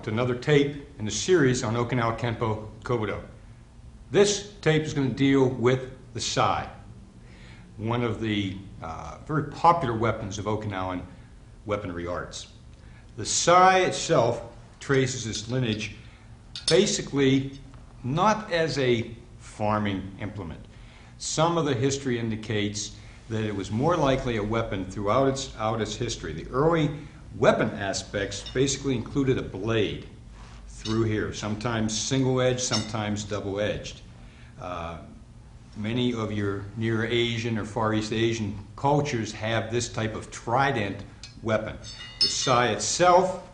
to another tape in the series on Okinawa Kenpo Kobudo. This tape is going to deal with the sai, one of the very popular weapons of Okinawan weaponry arts. The sai itself traces its lineage basically not as a farming implement. Some of the history indicates that it was more likely a weapon throughout its history. The early weapon aspects basically included a blade through here, sometimes single-edged, sometimes double-edged. Many of your Near Asian or Far East Asian cultures have this type of trident weapon. The sai itself,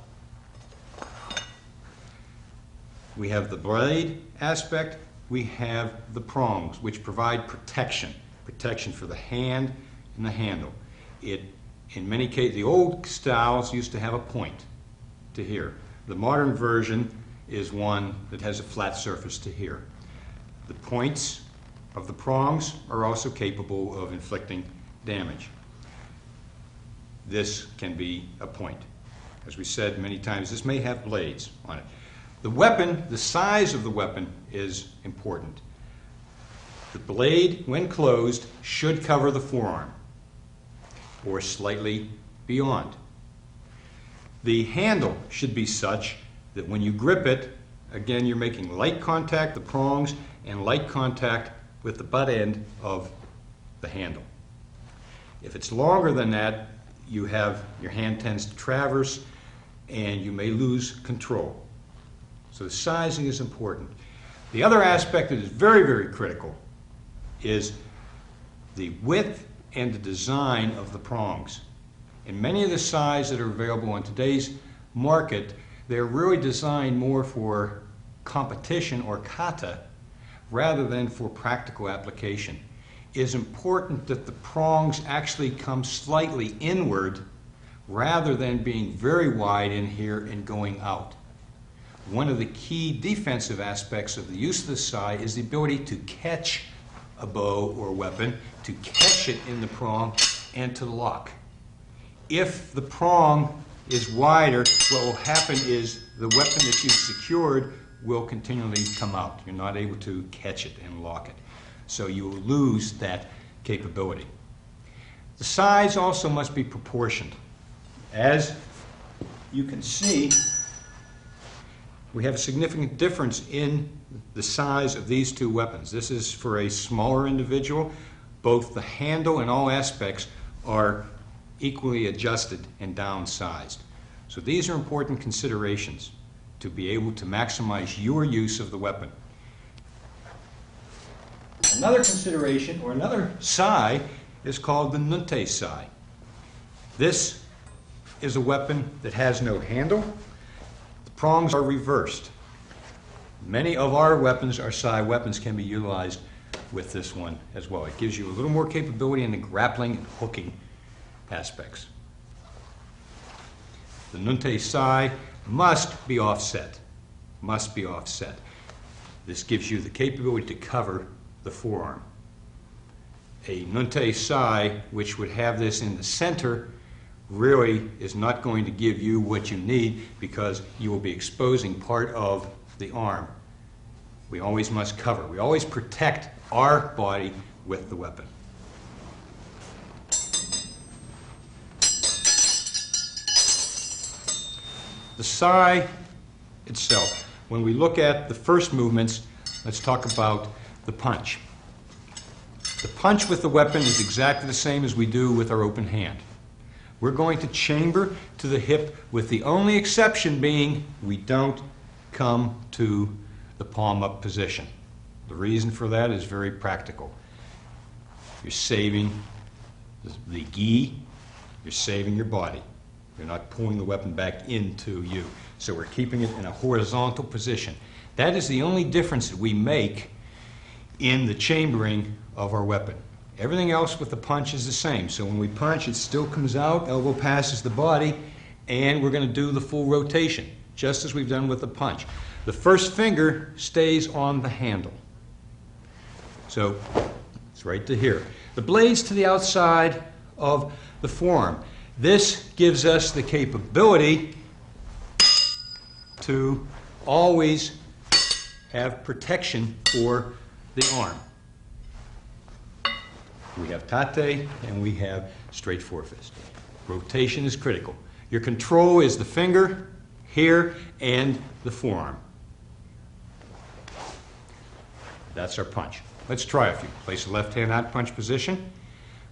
we have the blade aspect, we have the prongs, which provide protection for the hand and the handle. In many cases, the old styles used to have a point to here. The modern version is one that has a flat surface to here. The points of the prongs are also capable of inflicting damage. This can be a point. As we said many times, this may have blades on it. The weapon, the size of the weapon is important. The blade, when closed, should cover the forearm or slightly beyond. The handle should be such that when you grip it, again, you're making light contact, the prongs, and light contact with the butt end of the handle. If it's longer than that, your hand tends to traverse and you may lose control. So the sizing is important. The other aspect that is very, very critical is the width and the design of the prongs. In many of the sais that are available on today's market, they're really designed more for competition or kata rather than for practical application. It is important that the prongs actually come slightly inward rather than being very wide in here and going out. One of the key defensive aspects of the use of the sai is the ability to catch a bow or weapon, to catch it in the prong, and to lock. If the prong is wider, what will happen is the weapon that you've secured will continually come out. You're not able to catch it and lock it. So you will lose that capability. The size also must be proportioned. As you can see, we have a significant difference in the size of these two weapons. This is for a smaller individual. Both the handle and all aspects are equally adjusted and downsized. So these are important considerations to be able to maximize your use of the weapon. Another consideration, or another sai, is called the nunte sai. This is a weapon that has no handle. The prongs are reversed. Many of our weapons, our sai weapons, can be utilized with this one as well. It gives you a little more capability in the grappling and hooking aspects. The nunte sai must be offset. Must be offset. This gives you the capability to cover the forearm. A nunte sai, which would have this in the center, really is not going to give you what you need because you will be exposing part of the arm. We always must cover. We always protect our body with the weapon. The sai itself. When we look at the first movements, let's talk about the punch. The punch with the weapon is exactly the same as we do with our open hand. We're going to chamber to the hip, with the only exception being we don't come to the palm up position. The reason for that is very practical. You're saving the gi, you're saving your body. You're not pulling the weapon back into you. So we're keeping it in a horizontal position. That is the only difference that we make in the chambering of our weapon. Everything else with the punch is the same. So when we punch, it still comes out, elbow passes the body, and we're going to do the full rotation, just as we've done with the punch. The first finger stays on the handle. So it's right to here. The blade's to the outside of the forearm. This gives us the capability to always have protection for the arm. We have tate and we have straight forefist. Rotation is critical. Your control is the finger here and the forearm. That's our punch. Let's try a few. Place the left hand out punch position,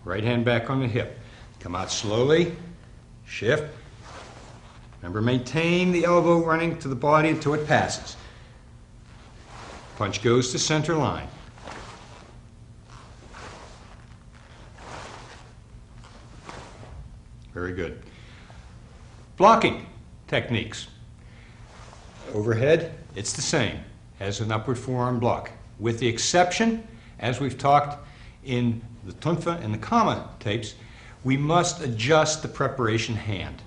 right hand back on the hip. Come out slowly, shift. Remember, maintain the elbow running to the body until it passes. Punch goes to center line. Very good. Blocking techniques. Overhead, it's the same as an upward forearm block, with the exception, as we've talked in the Tunfa and the Kama tapes, we must adjust the preparation hand.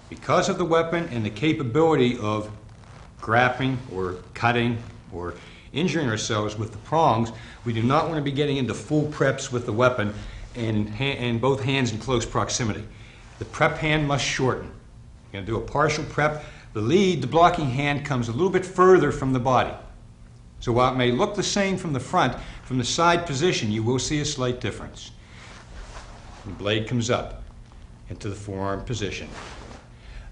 Because of the weapon and the capability of grappling or cutting or injuring ourselves with the prongs, we do not want to be getting into full preps with the weapon and both hands in close proximity. The prep hand must shorten. You're going to do a partial prep. The lead, the blocking hand, comes a little bit further from the body. So while it may look the same from the front, from the side position, you will see a slight difference. The blade comes up into the forearm position.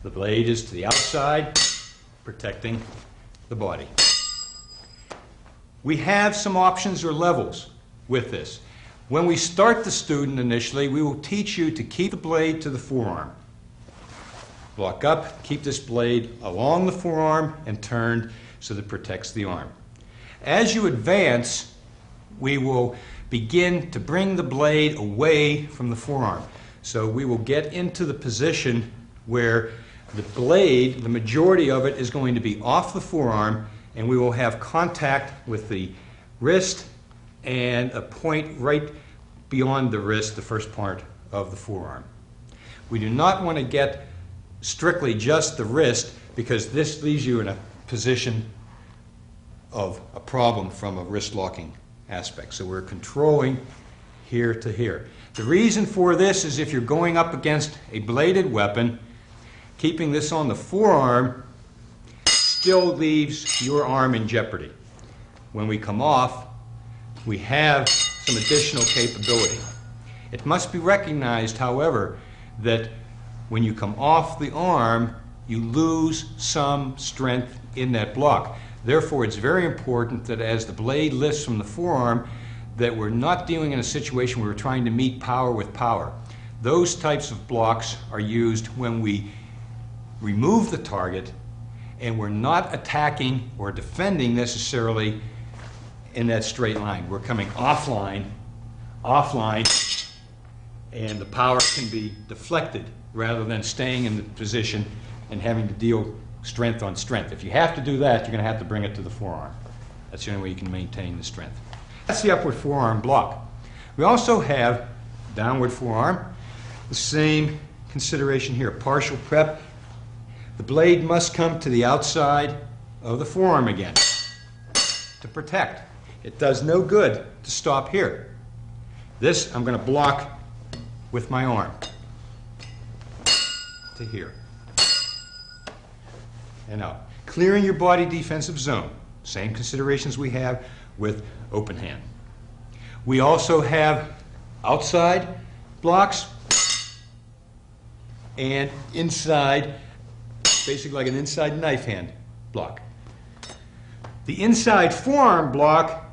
The blade is to the outside, protecting the body. We have some options or levels with this. When we start the student initially, we will teach you to keep the blade to the forearm. Block up, keep this blade along the forearm and turned so that it protects the arm. As you advance, we will begin to bring the blade away from the forearm. So we will get into the position where the blade, the majority of it, is going to be off the forearm, and we will have contact with the wrist and a point right beyond the wrist, the first part of the forearm. We do not want to get strictly just the wrist, because this leaves you in a position of a problem from a wrist locking aspect. So we're controlling here to here. The reason for this is if you're going up against a bladed weapon, keeping this on the forearm still leaves your arm in jeopardy. When we come off, we have some additional capability. It must be recognized, however, that when you come off the arm, you lose some strength in that block. Therefore, it's very important that as the blade lifts from the forearm, that we're not dealing in a situation where we're trying to meet power with power. Those types of blocks are used when we remove the target and we're not attacking or defending necessarily in that straight line. We're coming offline, and the power can be deflected rather than staying in the position and having to deal strength on strength. If you have to do that, you're going to have to bring it to the forearm. That's the only way you can maintain the strength. That's the upward forearm block. We also have downward forearm, the same consideration here, partial prep. The blade must come to the outside of the forearm again to protect. It does no good to stop here. This I'm going to block with my arm to here and out. Clearing your body defensive zone. Same considerations we have with open hand. We also have outside blocks and inside, basically like an inside knife hand block. The inside forearm block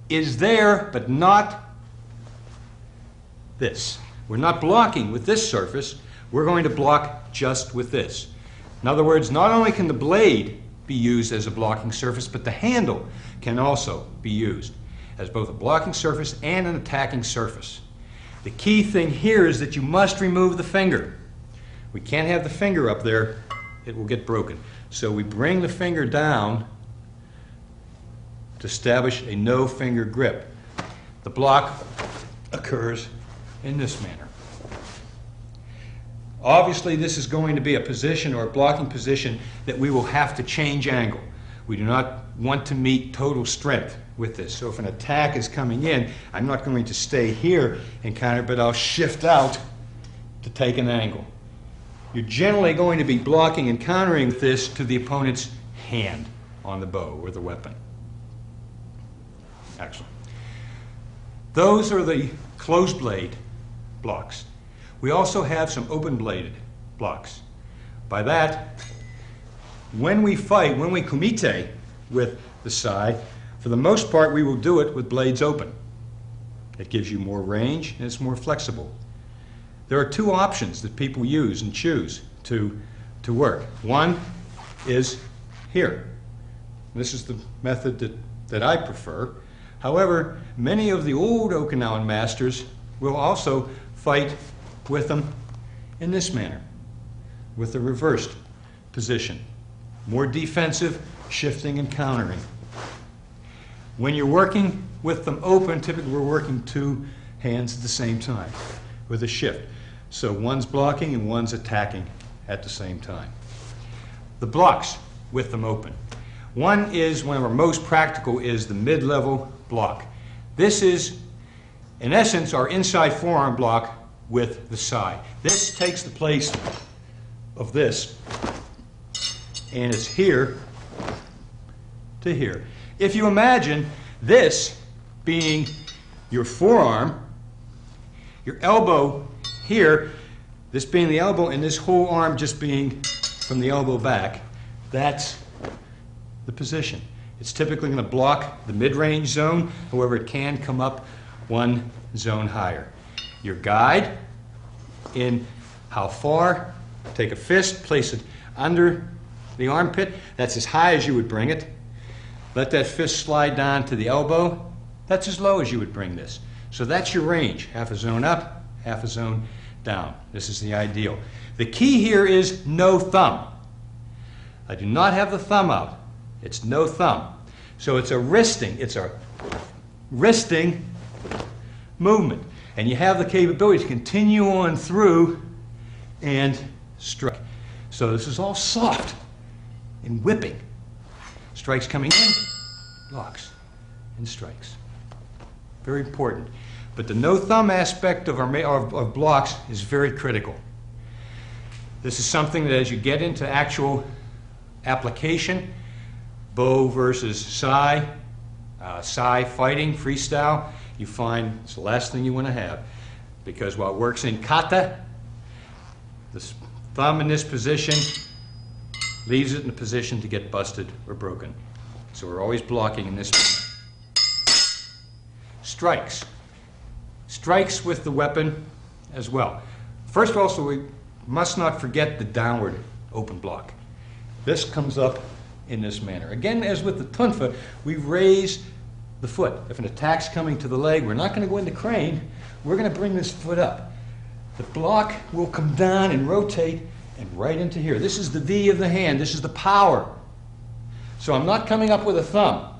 is there, but not this. We're not blocking with this surface. We're going to block just with this. In other words, not only can the blade be used as a blocking surface, but the handle can also be used as both a blocking surface and an attacking surface. The key thing here is that you must remove the finger. We can't have the finger up there. It will get broken. So we bring the finger down to establish a no finger grip. The block occurs in this manner. Obviously, this is going to be a position or a blocking position that we will have to change angle. We do not want to meet total strength with this. So if an attack is coming in, I'm not going to stay here and counter, but I'll shift out to take an angle. you're generally going to be blocking and countering this to the opponent's hand on the bow or the weapon. Excellent. Those are the closed blade blocks. We also have some open bladed blocks. By that, when we fight, when we kumite with the sai, for the most part we will do it with blades open. It gives you more range and it's more flexible. There are two options that people use and choose to work. One is here. This is the method that I prefer. However, many of the old Okinawan masters will also fight with them in this manner, with the reversed position. More defensive, shifting and countering. When you're working with them open, typically we're working two hands at the same time with a shift. So one's blocking and one's attacking at the same time. The blocks with them open. One of our most practical is the mid-level block. This is, in essence, our inside forearm block with the sai. This takes the place of this, and it's here to here. If you imagine this being your forearm, your elbow here, this being the elbow, and this whole arm just being from the elbow back, that's the position. It's typically going to block the mid-range zone, however it can come up one zone higher. Your guide in how far, take a fist, place it under the armpit, that's as high as you would bring it. Let that fist slide down to the elbow, that's as low as you would bring this. So that's your range, half a zone up, half a zone down. This is the ideal. The key here is no thumb. I do not have the thumb out. It's no thumb. So it's a wristing movement. And you have the capability to continue on through and strike. So this is all soft and whipping. Strikes coming in, blocks, and strikes. Very important. But the no thumb aspect of blocks is very critical. This is something that as you get into actual application, bow versus sai, sai fighting, freestyle, you find it's the last thing you want to have. Because while it works in kata, the thumb in this position leaves it in a position to get busted or broken. So we're always blocking in this manner. Strikes. Strikes with the weapon as well. First of all, so we must not forget the downward open block. This comes up in this manner. Again, as with the tunfa, we raise the foot. If an attack's coming to the leg, we're not going to go into crane. We're going to bring this foot up. The block will come down and rotate and right into here. This is the V of the hand. This is the power. So I'm not coming up with a thumb.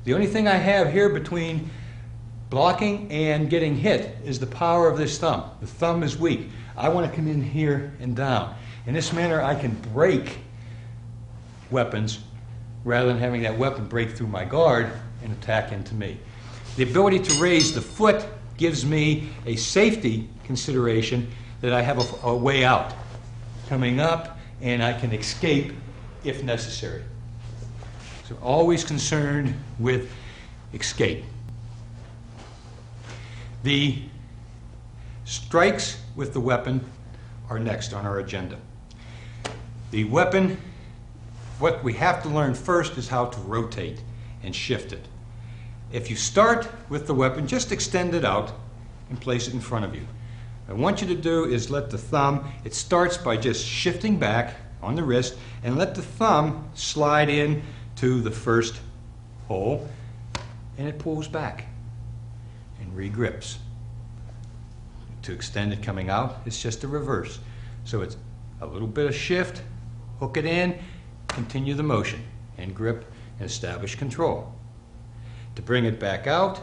The only thing I have here between blocking and getting hit is the power of this thumb. The thumb is weak. I want to come in here and down. In this manner, I can break weapons rather than having that weapon break through my guard and attack into me. The ability to raise the foot gives me a safety consideration that I have a way out coming up and I can escape if necessary. So always concerned with escape. The strikes with the weapon are next on our agenda. The weapon, what we have to learn first is how to rotate and shift it. If you start with the weapon, just extend it out and place it in front of you. What I want you to do is let the thumb, it starts by just shifting back on the wrist and let the thumb slide in to the first hole and it pulls back and regrips. To extend it coming out, it's just a reverse. So it's a little bit of shift, hook it in, continue the motion and grip and establish control. To bring it back out,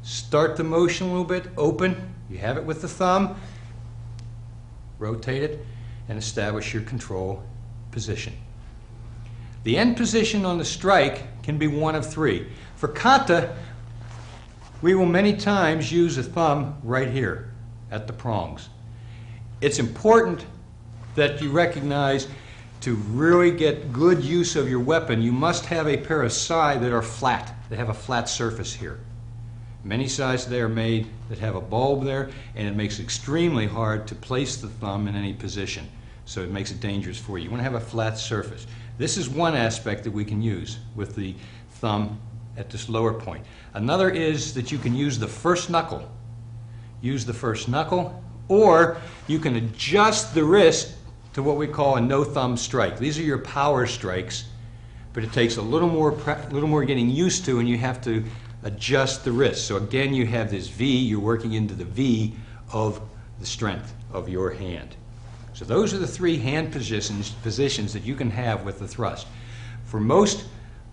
start the motion a little bit, open, you have it with the thumb, rotate it, and establish your control position. The end position on the strike can be one of three. For kata, we will many times use a thumb right here at the prongs. It's important that you recognize to really get good use of your weapon, you must have a pair of sai that are flat. They have a flat surface here. Many sais today are made that have a bulb there, and it makes it extremely hard to place the thumb in any position. So it makes it dangerous for you. You want to have a flat surface. This is one aspect that we can use with the thumb at this lower point. Another is that you can use the first knuckle. Use the first knuckle, or you can adjust the wrist to what we call a no-thumb strike. These are your power strikes, but it takes a little more getting used to, and you have to adjust the wrist. So again, you have this V, you're working into the V of the strength of your hand. So those are the three hand positions that you can have with the thrust. For most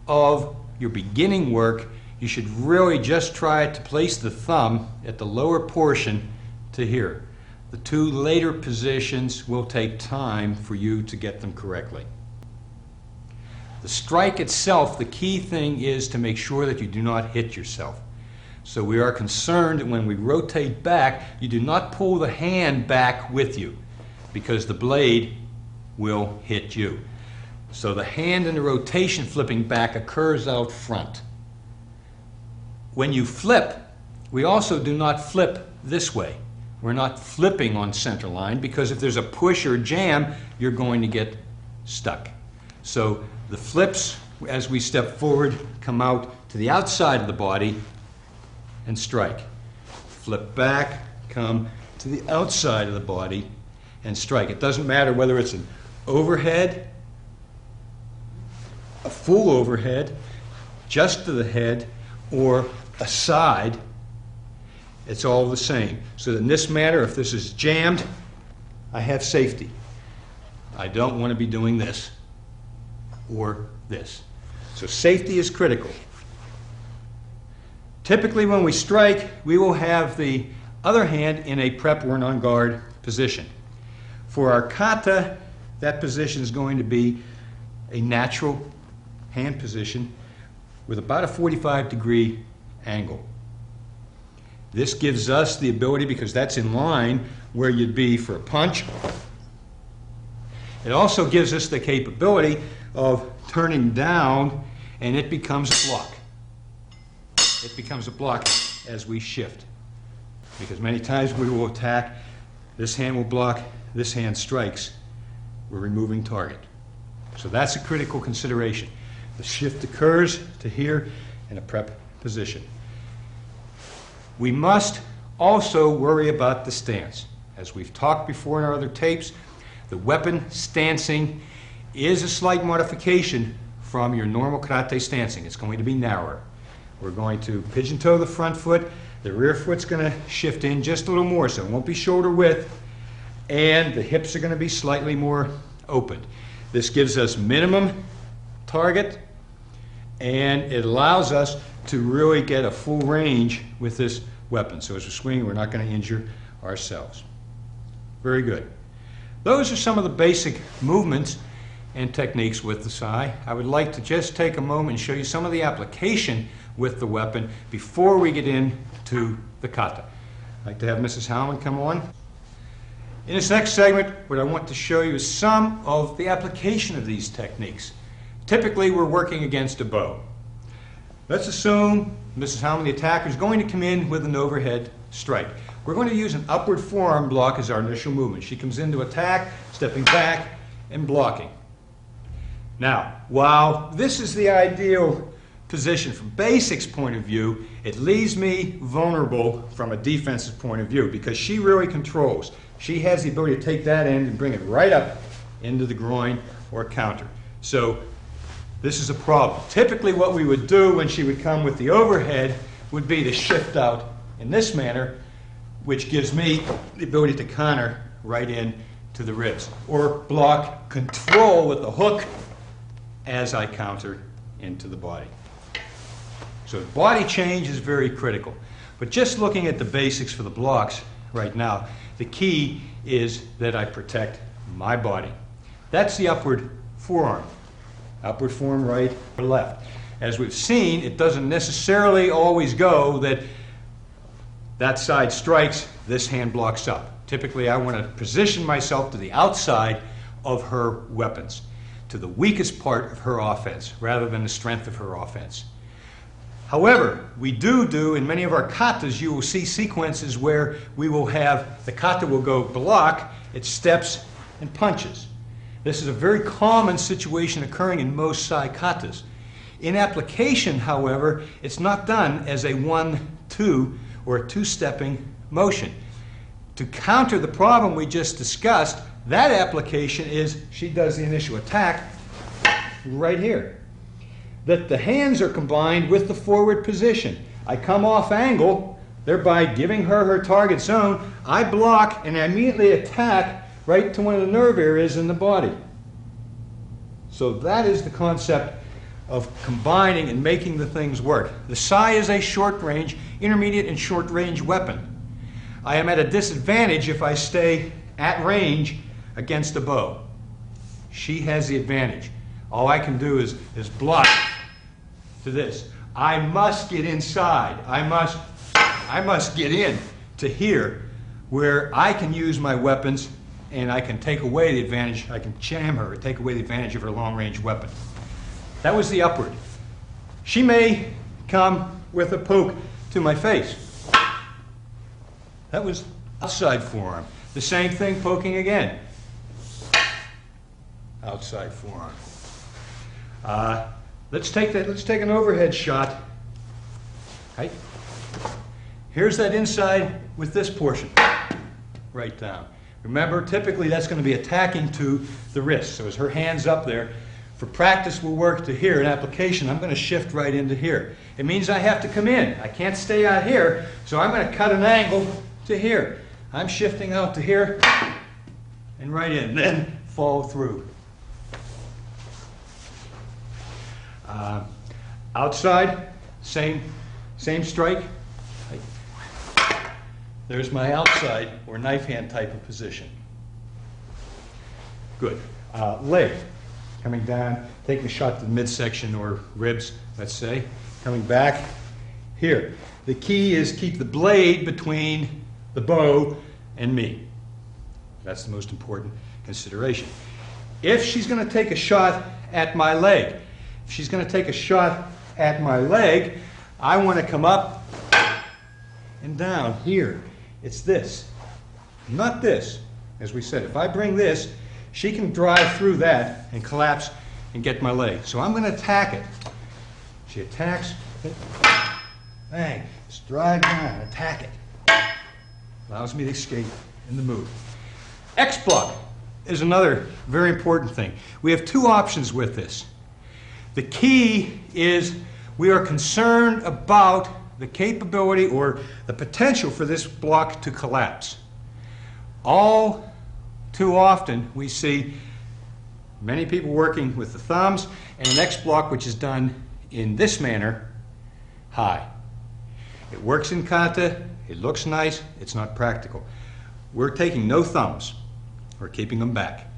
of your beginning work, you should really just try to place the thumb at the lower portion to here. The two later positions will take time for you to get them correctly. The strike itself, the key thing is to make sure that you do not hit yourself. So we are concerned that when we rotate back, you do not pull the hand back with you, because the blade will hit you. So the hand and the rotation flipping back occurs out front. When you flip, we also do not flip this way. We're not flipping on center line, because if there's a push or jam, you're going to get stuck. So the flips, as we step forward, come out to the outside of the body and strike. Flip back, come to the outside of the body and strike. It doesn't matter whether it's an overhead, a full overhead, just to the head, or a side. It's all the same. So in this manner, if this is jammed, I have safety. I don't want to be doing this or this. So safety is critical. Typically when we strike, we will have the other hand in a prep or an on guard position. For our kata, that position is going to be a natural hand position with about a 45-degree angle. This gives us the ability, because that's in line where you'd be for a punch. It also gives us the capability of turning down, and it becomes a block. It becomes a block as we shift. Because many times we will attack, this hand will block, this hand strikes, we're removing target. So that's a critical consideration. The shift occurs to here in a prep position. We must also worry about the stance. As we've talked before in our other tapes, the weapon stancing is a slight modification from your normal karate stancing. It's going to be narrower. We're going to pigeon toe the front foot. The rear foot's going to shift in just a little more, so it won't be shoulder width, and the hips are going to be slightly more open. This gives us minimum target, and it allows us to really get a full range with this weapon. So as we're swinging, we're not going to injure ourselves. Very good. Those are some of the basic movements and techniques with the sai. I would like to just take a moment and show you some of the application with the weapon before we get into the kata. I'd like to have Mrs. Howman come on. In this next segment, what I want to show you is some of the application of these techniques. Typically, we're working against a bow. Let's assume Mrs. Howman, the attacker, is going to come in with an overhead strike. We're going to use an upward forearm block as our initial movement. She comes in to attack, stepping back and blocking. Now, while this is the ideal position from basics point of view, it leaves me vulnerable from a defensive point of view, because she really controls. She has the ability to take that end and bring it right up into the groin or counter. So this is a problem. Typically what we would do when she would come with the overhead would be to shift out in this manner, which gives me the ability to counter right in to the ribs, or block control with the hook as I counter into the body. So body change is very critical. But just looking at the basics for the blocks right now, the key is that I protect my body. That's the upward forearm. Upward forearm right or left. As we've seen, it doesn't necessarily always go that that side strikes, this hand blocks up. Typically I want to position myself to the outside of her weapons, to the weakest part of her offense, rather than the strength of her offense. However, we do in many of our katas, you will see sequences where we will have, the kata will go block, it steps and punches. This is a very common situation occurring in most sai katas. In application, however, it's not done as a 1-2 or a two-stepping motion. To counter the problem we just discussed, that application is she does the initial attack right here. That the hands are combined with the forward position. I come off angle, thereby giving her her target zone. I block and I immediately attack right to one of the nerve areas in the body. So that is the concept of combining and making the things work. The sai is a short range, intermediate and short range weapon. I am at a disadvantage if I stay at range against a bow. She has the advantage. All I can do is block to this. I must get inside. I must get in to here where I can use my weapons and I can take away the advantage. I can jam her or take away the advantage of her long-range weapon. That was the upward. She may come with a poke to my face. That was outside forearm. The same thing, poking again. Outside forearm. Let's take an overhead shot. Right? Here's that inside with this portion. Right down. Remember, typically that's going to be attacking to the wrist. So as her hand's up there, for practice we'll work to here. In application, I'm going to shift right into here. It means I have to come in. I can't stay out here, so I'm going to cut an angle to here. I'm shifting out to here and right in, then follow through. Outside, same strike. There's my outside or knife hand type of position. Good. Leg, coming down, taking a shot to the midsection or ribs, let's say. Coming back here. The key is keep the blade between the bow and me. That's the most important consideration. If she's going to take a shot at my leg, I want to come up and down here. It's this, not this. As we said, if I bring this, she can drive through that and collapse and get my leg. So I'm going to attack it. She attacks, bang, just drive down, attack it. Allows me to escape in the move. X block is another very important thing. We have two options with this. The key is we are concerned about the capability or the potential for this block to collapse. All too often we see many people working with the thumbs and an X block which is done in this manner, high. It works in kata, it looks nice, it's not practical. We're taking no thumbs, we're keeping them back.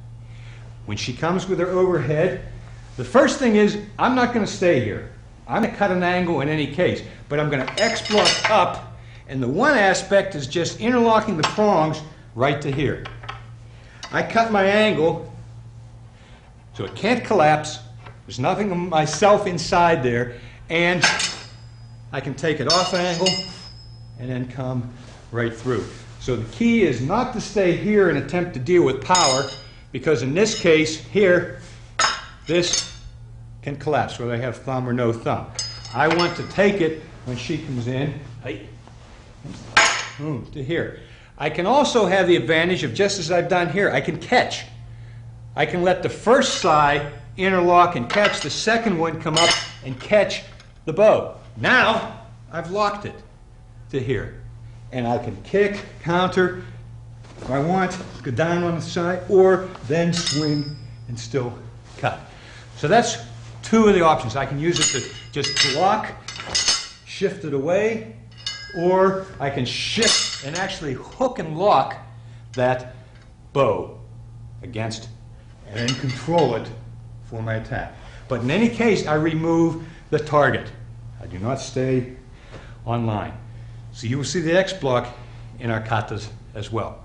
When she comes with her overhead, the first thing is I'm not going to stay here. I'm going to cut an angle in any case, but I'm going to X block up, and the one aspect is just interlocking the prongs right to here. I cut my angle so it can't collapse. There's nothing of myself inside there, and I can take it off angle and then come right through. So the key is not to stay here and attempt to deal with power, because in this case here, this can collapse whether I have thumb or no thumb. I want to take it when she comes in to here. I can also have the advantage of, just as I've done here, I can catch. I can let the first side interlock and catch, the second one come up and catch the bow. Now I've locked it to here. And I can kick, counter, if I want, go down on the side, or then swing and still cut. So that's two of the options. I can use it to just block, shift it away, or I can shift and actually hook and lock that bow against and then control it for my attack. But in any case, I remove the target. I do not stay on line. So you will see the X block in our katas as well.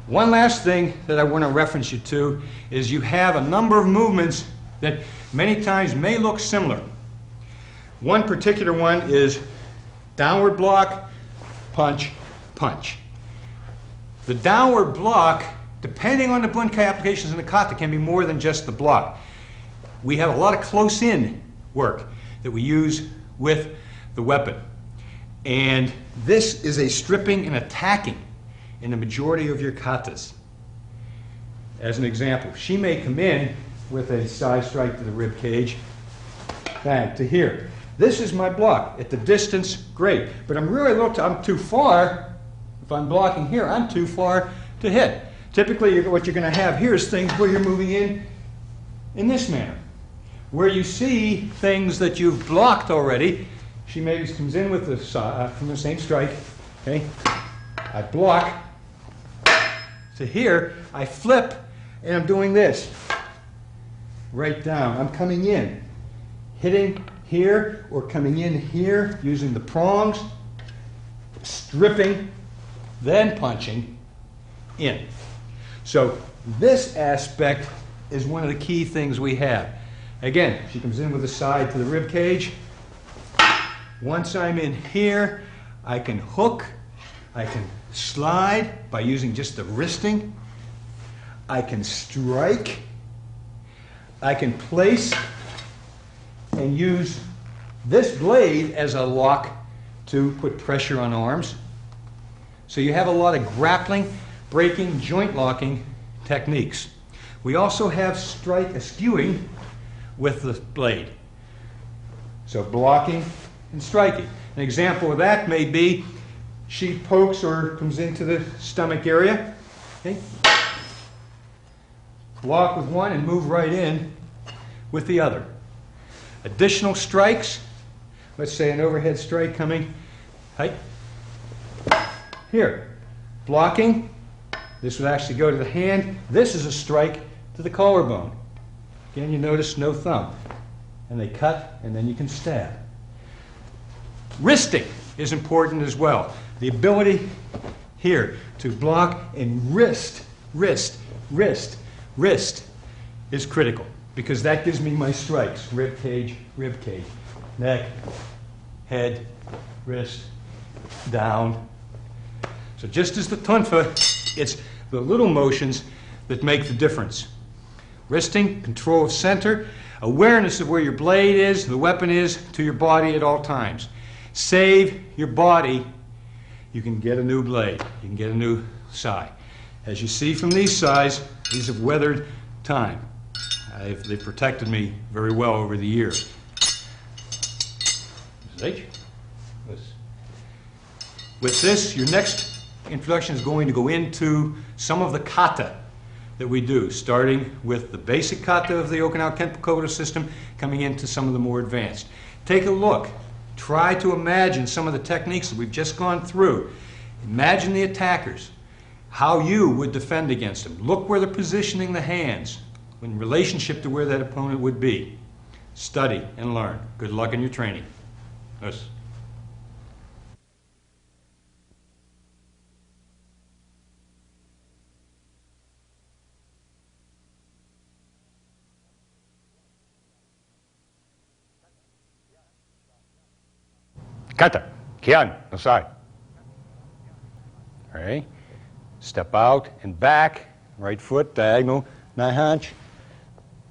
One last thing that I want to reference you to is you have a number of movements that many times may look similar. One particular one is downward block, punch, punch. The downward block, depending on the bunkai applications in the kata, can be more than just the block. We have a lot of close-in work that we use with the weapon. And this is a stripping and attacking in the majority of your katas. As an example, she may come in with a side strike to the rib cage, bang, to here. This is my block. At the distance, great. But I'm too far. If I'm blocking here, I'm too far to hit. Typically, what you're going to have here is things where you're moving in this manner. Where you see things that you've blocked already, she maybe comes in with from the same strike. Okay, I block to here. I flip, and I'm doing this. Right down. I'm coming in, hitting here or coming in here using the prongs, stripping, then punching in. So this aspect is one of the key things we have. Again, she comes in with a side to the rib cage. Once I'm in here, I can hook, I can slide by using just the wristing, I can strike, I can place and use this blade as a lock to put pressure on arms. So you have a lot of grappling, breaking, joint locking techniques. We also have skewing with the blade. So blocking and striking. An example of that may be she pokes or comes into the stomach area. Okay. Block with one and move right in with the other. Additional strikes. Let's say an overhead strike coming. Right. Here. Blocking. This would actually go to the hand. This is a strike to the collarbone. Again, you notice no thumb. And they cut, and then you can stab. Wristing is important as well. The ability here to block and wrist is critical because that gives me my strikes. Rib cage, neck, head, wrist, down. So just as the tunfa, it's the little motions that make the difference. Wristing, control of center, awareness of where your blade is, the weapon is, to your body at all times. Save your body, you can get a new blade, you can get a new sai. As you see from these sais, these have weathered time. They've protected me very well over the years. With this, your next introduction is going to go into some of the kata that we do, starting with the basic kata of the Okinawa Kenpo Kodo system, coming into some of the more advanced. Take a look. Try to imagine some of the techniques that we've just gone through. Imagine the attackers, how you would defend against them. Look where they're positioning the hands in relationship to where that opponent would be. Study and learn. Good luck in your training. Yes. Kata, Kyan, no side. All right. Step out and back. Right foot, diagonal, nihonch.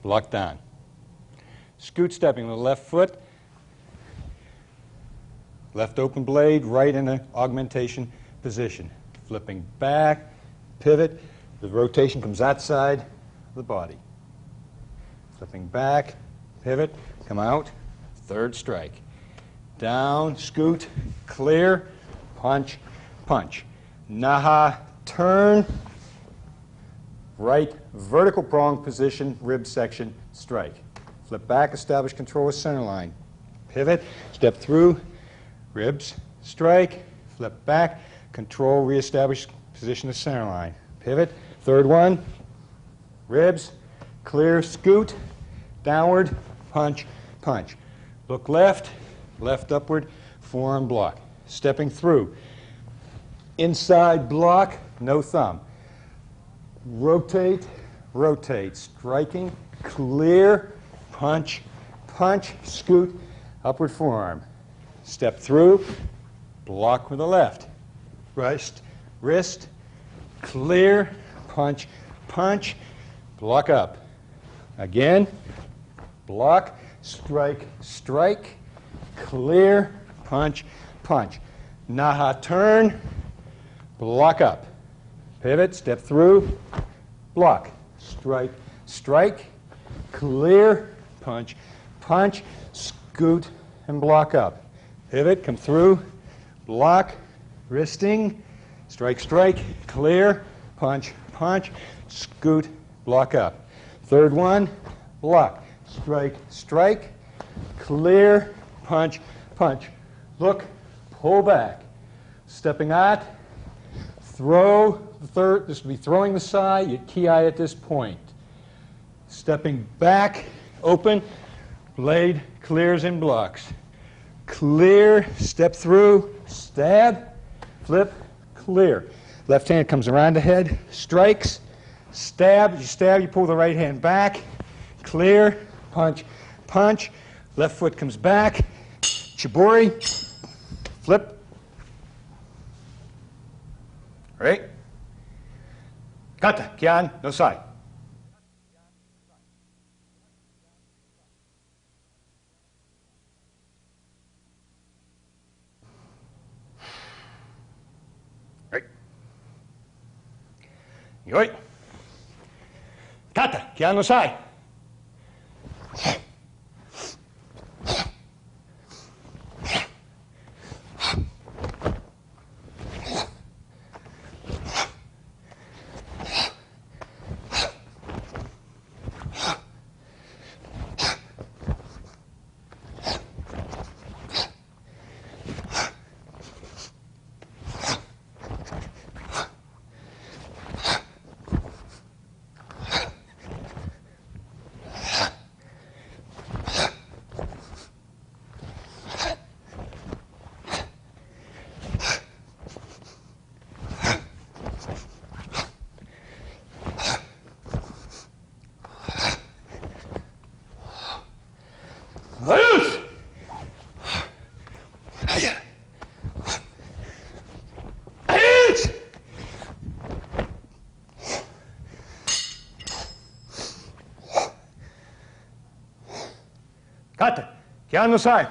Block down. Scoot stepping with the left foot. Left open blade, right in an augmentation position. Flipping back, pivot. The rotation comes outside the body. Flipping back, pivot, come out. Third strike. Down, scoot, clear, punch, punch. Naha, turn, right vertical prong position, rib section, strike. Flip back, establish control of center line. Pivot, step through, ribs, strike, flip back, control, reestablish position of center line. Pivot, third one, ribs, clear, scoot, downward, punch, punch. Look left, left upward, forearm block. Stepping through. Inside block, no thumb. rotate, rotate, striking, clear, punch, punch, scoot, upward forearm. Step through, block with the left. Wrist, clear, punch, punch, block up. Again, block, strike, strike, clear, punch, punch. Naha turn, block up. Pivot, step through, block, strike, strike, clear, punch, punch, scoot, and block up. Pivot, come through, block, wristing, strike, strike, clear, punch, punch, scoot, block up. Third one, block, strike, strike, clear, punch, punch. Look, pull back. Stepping out, throw the third. This will be throwing the side. You key eye at this point. Stepping back, open, blade clears and blocks. Clear, step through, stab, flip, clear. Left hand comes around the head, strikes, stab, you pull the right hand back, clear, punch, punch, left foot comes back, chibori, flip. Right? Kata, Kyan, no side. Right. Yoi. Kata, Kyan, no side. Kata, Kyan, no side.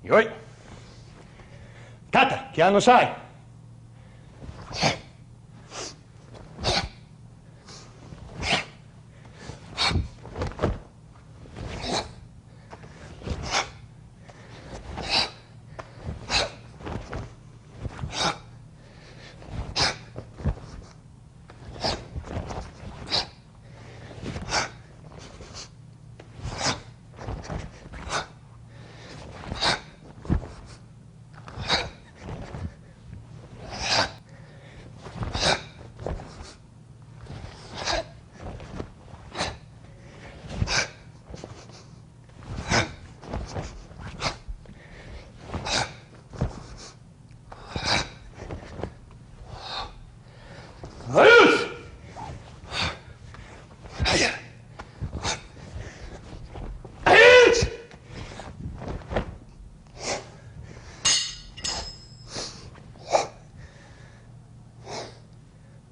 Yoi. Kata, Kyan no sai.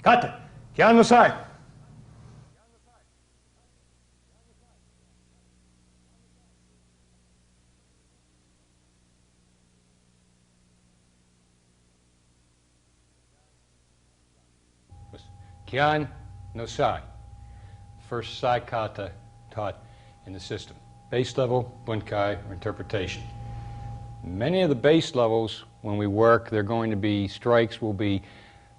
Kata, Kyan no sai. Kyan no sai. First sai kata taught in the system. Base level, bunkai, or interpretation. Many of the base levels, when we work, they're going to be strikes, will be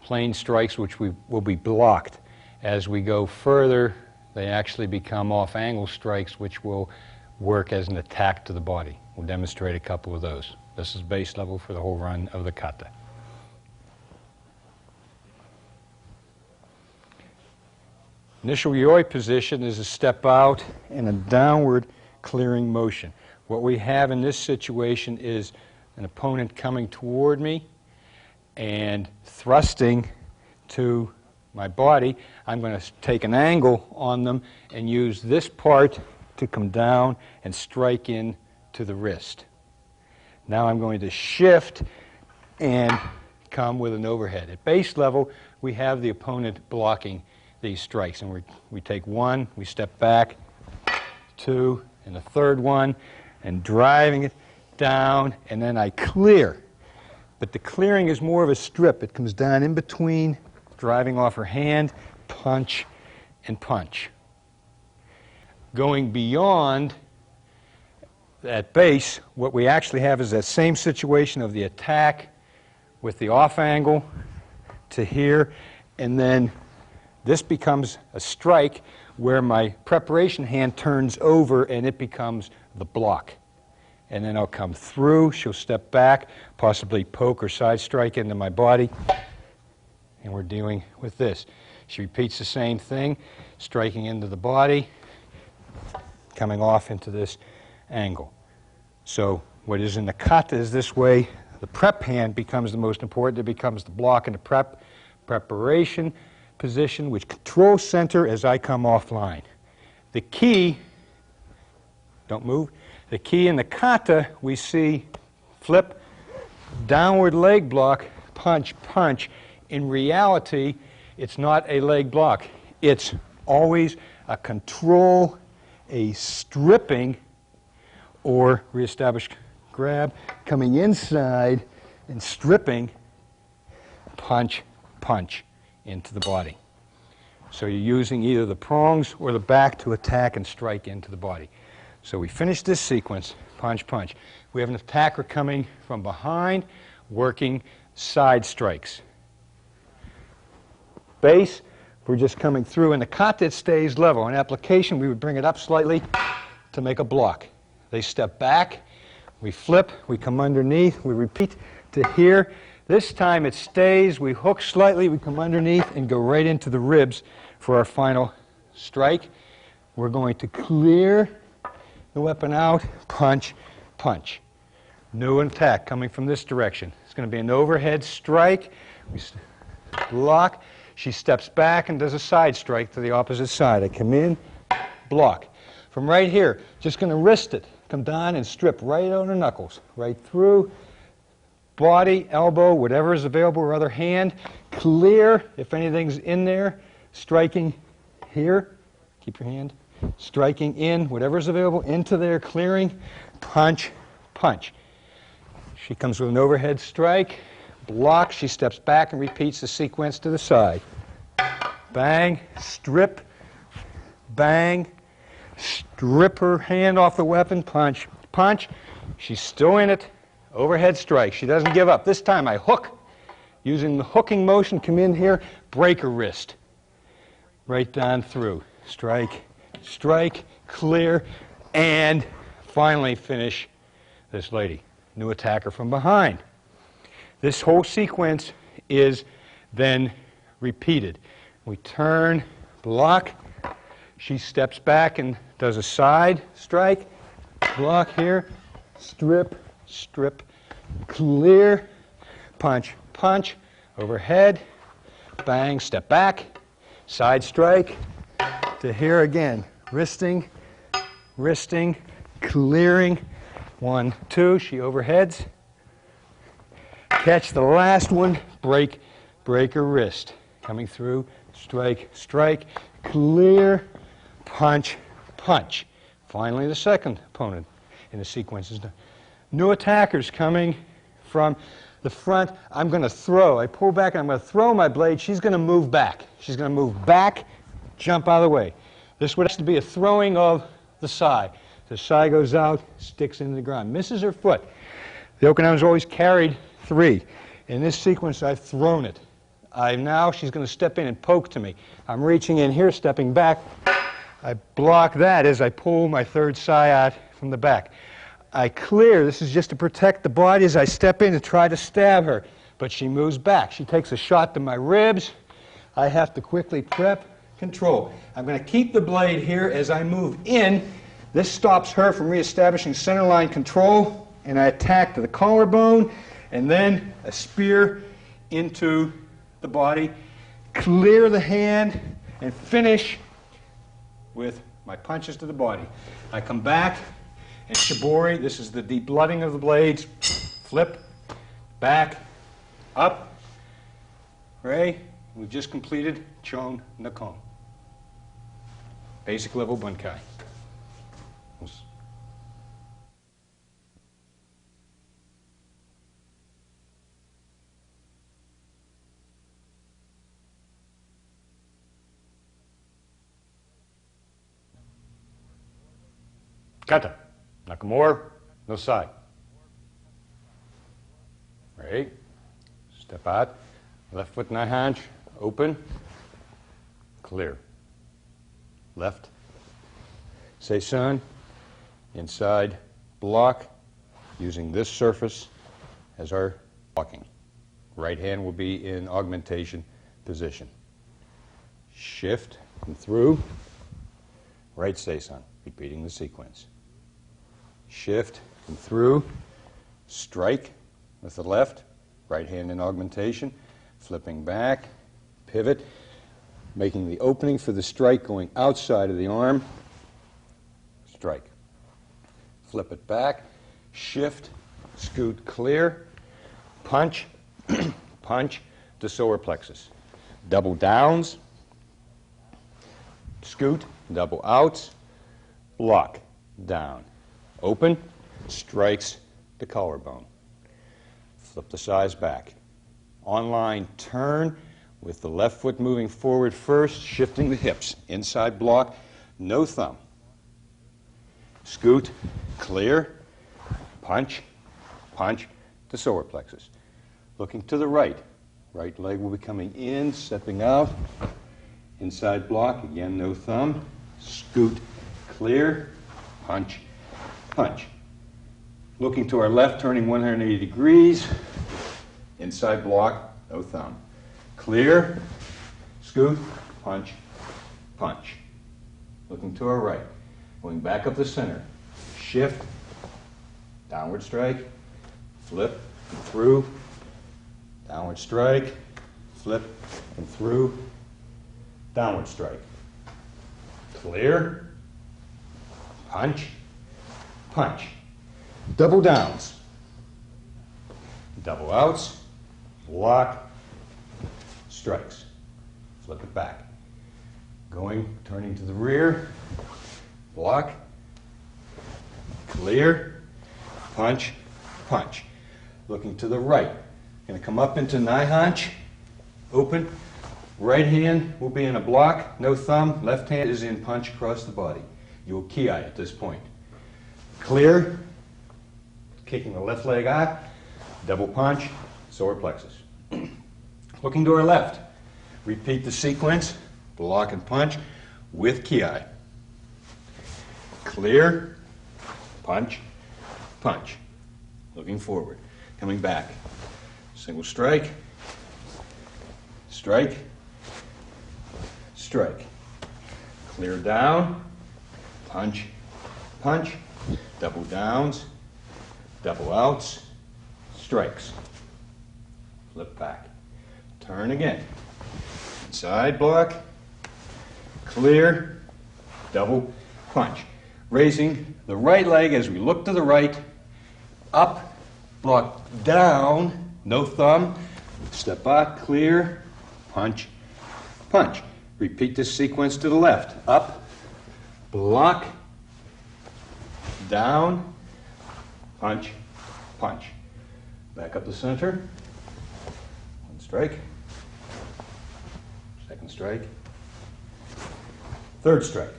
plain strikes which will be blocked. As we go further, they actually become off-angle strikes which will work as an attack to the body. We'll demonstrate a couple of those. This is base level for the whole run of the kata. Initial yoi position is a step out and a downward clearing motion. What we have in this situation is an opponent coming toward me and thrusting to my body. I'm going to take an angle on them and use this part to come down and strike in to the wrist. Now I'm going to shift and come with an overhead. At base level, we have the opponent blocking these strikes, and we take one, we step back, two, and a third one, and driving it down, and then I clear. But the clearing is more of a strip. It comes down in between, driving off her hand, punch, and punch. Going beyond that base, what we actually have is that same situation of the attack with the off angle to here, and then this becomes a strike where my preparation hand turns over and it becomes the block. And then I'll come through, she'll step back, possibly poke or side strike into my body, and we're dealing with this. She repeats the same thing, striking into the body, coming off into this angle. So what is in the kata is this way. The prep hand becomes the most important. It becomes the block in the preparation position, which controls center as I come offline. The key, don't move, the key in the kata, we see flip, downward leg block, punch, punch. In reality, it's not a leg block. It's always a control, a stripping, or reestablish grab, coming inside and stripping, punch, punch into the body. So you're using either the prongs or the back to attack and strike into the body. So we finish this sequence, punch, punch. We have an attacker coming from behind, working side strikes. Base, we're just coming through. In the kata, it stays level. In application, we would bring it up slightly to make a block. They step back, we flip, we come underneath, we repeat to here. This time it stays, we hook slightly, we come underneath and go right into the ribs for our final strike. We're going to clear the weapon out, punch, punch. New attack coming from this direction. It's going to be an overhead strike. We block. She steps back and does a side strike to the opposite side. I come in, block. From right here, just going to wrist it. Come down and strip right on her knuckles. Right through, body, elbow, whatever is available, or other hand. Clear, if anything's in there. Striking here. Keep your hand. Striking in, whatever's available, into there, clearing, punch, punch. She comes with an overhead strike, block, she steps back and repeats the sequence to the side. Bang, strip, bang, strip her hand off the weapon, punch, punch. She's still in it, overhead strike. She doesn't give up. This time I hook. Using the hooking motion, come in here, break her wrist. Right down through. Strike, strike, clear, and finally finish this lady. New attacker from behind. This whole sequence is then repeated. We turn, block, she steps back and does a side strike, block here, strip, strip, clear, punch, punch, overhead, bang, step back, side strike, to here again, wristing, wristing, clearing, 1, 2, she overheads, catch the last one, break, break her wrist, coming through, strike, strike, clear, punch, punch. Finally, the second opponent in the sequence is done. New attackers coming from the front. I'm going to throw. I pull back and I'm going to throw my blade. She's going to move back. She's going to move back, jump out of the way. This would have to be a throwing of the sai. The sai goes out, sticks into the ground, misses her foot. The Okinawans always carried 3. In this sequence, I've thrown it. Now she's going to step in and poke to me. I'm reaching in here, stepping back. I block that as I pull my third sai out from the back. I clear. This is just to protect the body as I step in to try to stab her. But she moves back. She takes a shot to my ribs. I have to quickly prep, control. I'm going to keep the blade here as I move in. This stops her from reestablishing centerline control, and I attack to the collarbone, and then a spear into the body, clear the hand, and finish with my punches to the body. I come back, and shibori, this is the deblooding of the blades, flip, back, up, Ray, we've just completed Chon Nakon. Basic level bunkai. Kata, Nakamura, no sai. Right, step out, left foot nine hanch, open, clear. Left, seisan, inside, block, using this surface as our blocking. Right hand will be in augmentation position. Shift and through, right seisan, repeating the sequence. Shift and through, strike with the left, right hand in augmentation, flipping back, pivot, making the opening for the strike going outside of the arm, strike. Flip it back, shift, scoot clear, punch, punch to solar plexus. Double downs, scoot, double outs, block, down. Open, strikes the collarbone. Flip the size back. Online turn with the left foot moving forward first, shifting the hips. Inside block, no thumb. Scoot, clear, punch, punch to solar plexus. Looking to the right. Right leg will be coming in, stepping out. Inside block, again no thumb. Scoot, clear, punch, punch. Looking to our left, turning 180 degrees. Inside block, no thumb. Clear, scoot, punch, punch. Looking to our right, going back up the center. Shift, downward strike, flip, and through, downward strike, flip, and through, downward strike. Clear, punch, punch. Double downs, double outs, block, strikes. Flip it back. Going, turning to the rear, block, clear, punch, punch. looking to the right. Going to come up into nigh haunch, open. Right hand will be in a block, no thumb. Left hand is in punch across the body. You'll ki at this point. Clear, kicking the left leg out, double punch, solar plexus. Looking to our left. Repeat the sequence, block and punch with ki. Clear, punch, punch. Looking forward, coming back. Single strike, strike, strike. Clear down, punch, punch, double downs, double outs, strikes. Flip back. Turn again. Inside block, clear, double punch. Raising the right leg as we look to the right, up, block down, no thumb, step back, clear, punch, punch. Repeat this sequence to the left. Up, block, down, punch, punch. Back up the center. One strike. Second strike. Third strike.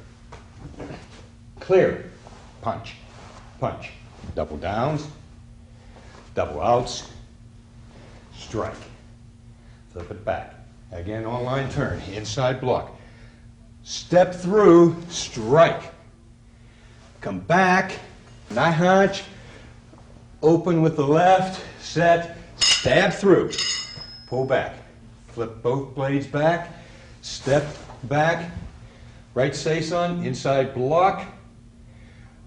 Clear. Punch, punch. Double downs, double outs, strike. Flip it back. Again, online turn, inside block. Step through, strike. Come back, nigh haunch, open with the left, set, stab through. Pull back. Flip both blades back, step back, right saison, inside block.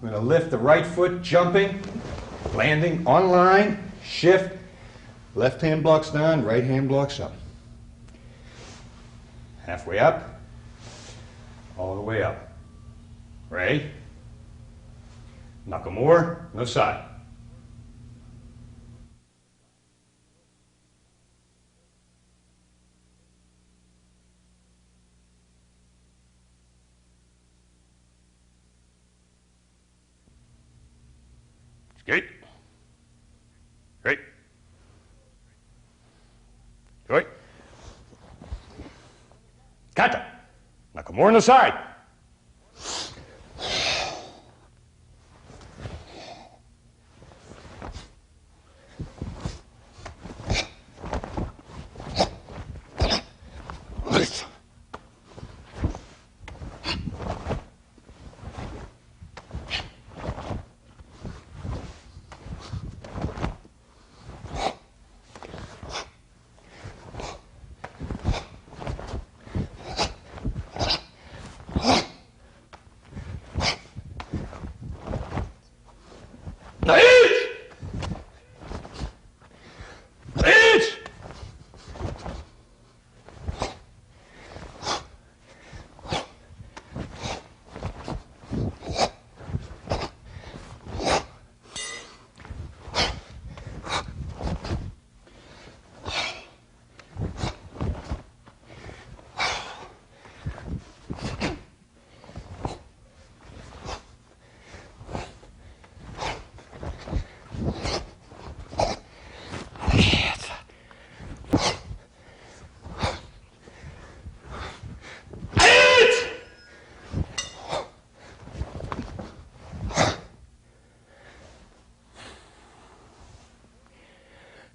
I'm going to lift the right foot, jumping, landing on line, shift, left hand blocks down, right hand blocks up. Halfway up, all the way up. Ready? Nakamura, no side. Skate. Right. Right. Kata. Nakamura on the side.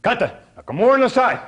Kata. Nakamura on the side.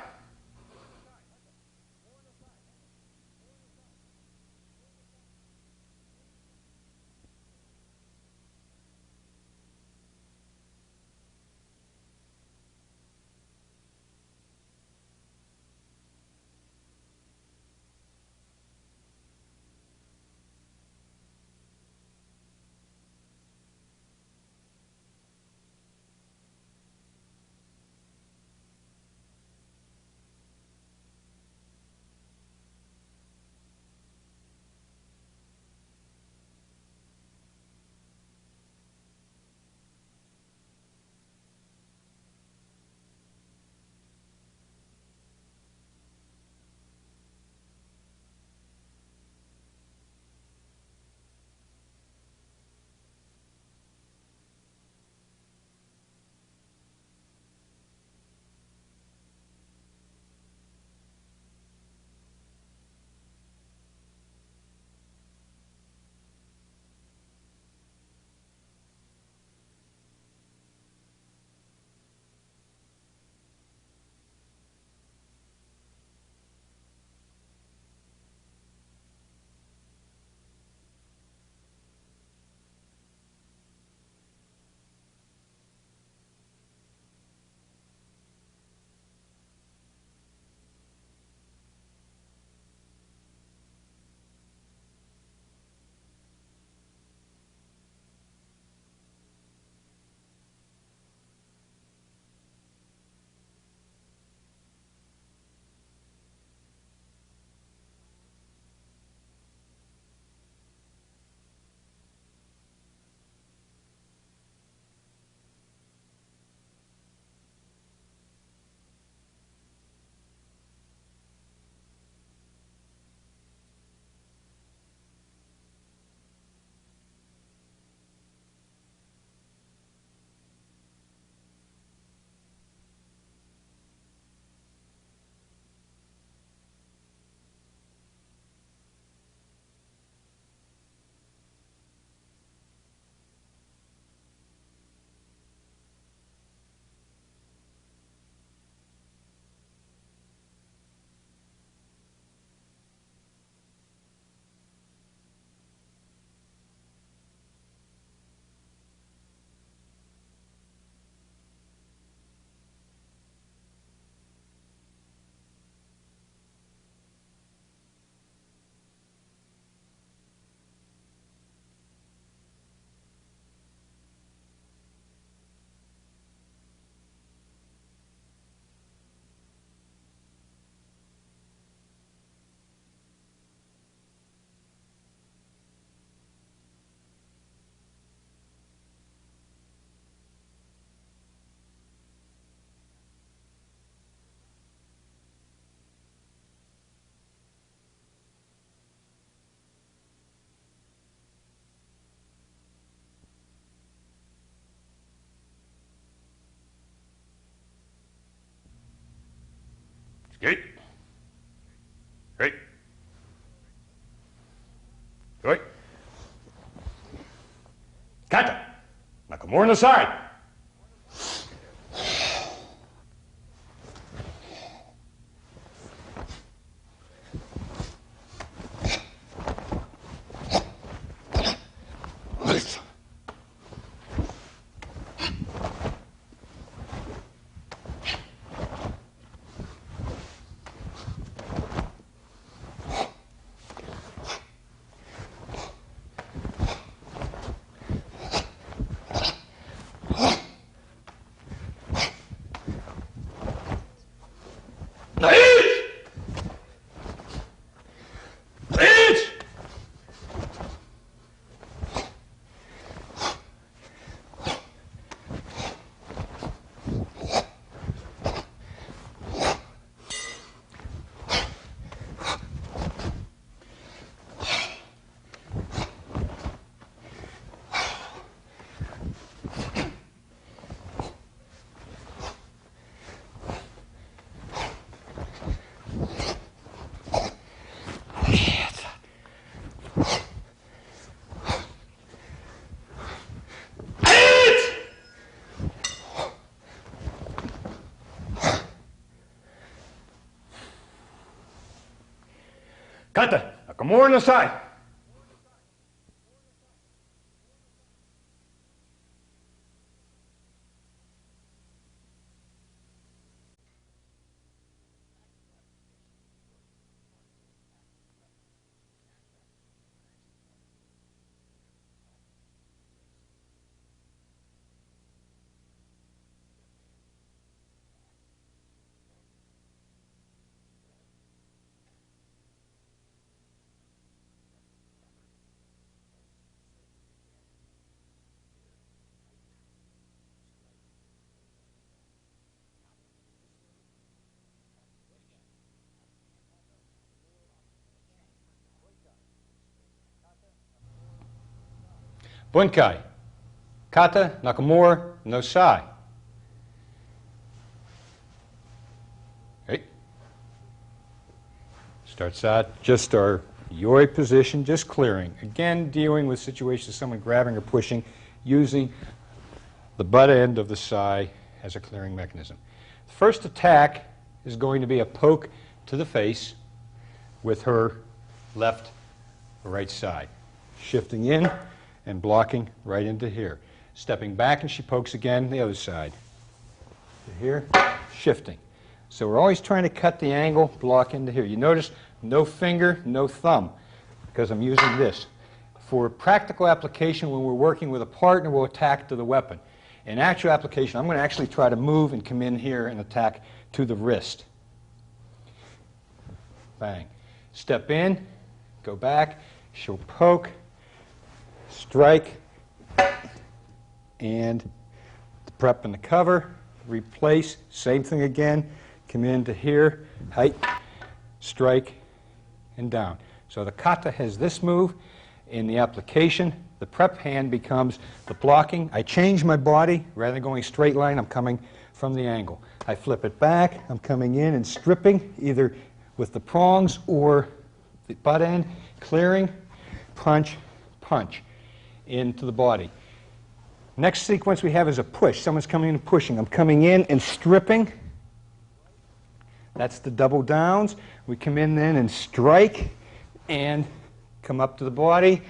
Skate. Right. Right. Kata. Nakamura on the side. Kata. Nakamura on the side. Bunkai. Kata, Nakamura, no sai. Right. Starts out just our yoi position, just clearing. Again, dealing with situations of someone grabbing or pushing, using the butt end of the sai as a clearing mechanism. The first attack is going to be a poke to the face with her left or right side. Shifting in and blocking right into here. Stepping back and she pokes again the other side. To here, shifting. So we're always trying to cut the angle, block into here. You notice no finger, no thumb, because I'm using this. For practical application, when we're working with a partner, we'll attack to the weapon. In actual application, I'm going to actually try to move and come in here and attack to the wrist. Bang. Step in, go back, she'll poke, strike, and the prep and the cover, replace, same thing again, come into here, height, strike, and down. So the kata has this move. In the application, the prep hand becomes the blocking. I change my body. Rather than going straight line, I'm coming from the angle. I flip it back. I'm coming in and stripping, either with the prongs or the butt end, clearing, punch, punch into the body. Next sequence we have is a push. Someone's coming in and pushing. I'm coming in and stripping. That's the double downs. We come in then and strike and come up to the body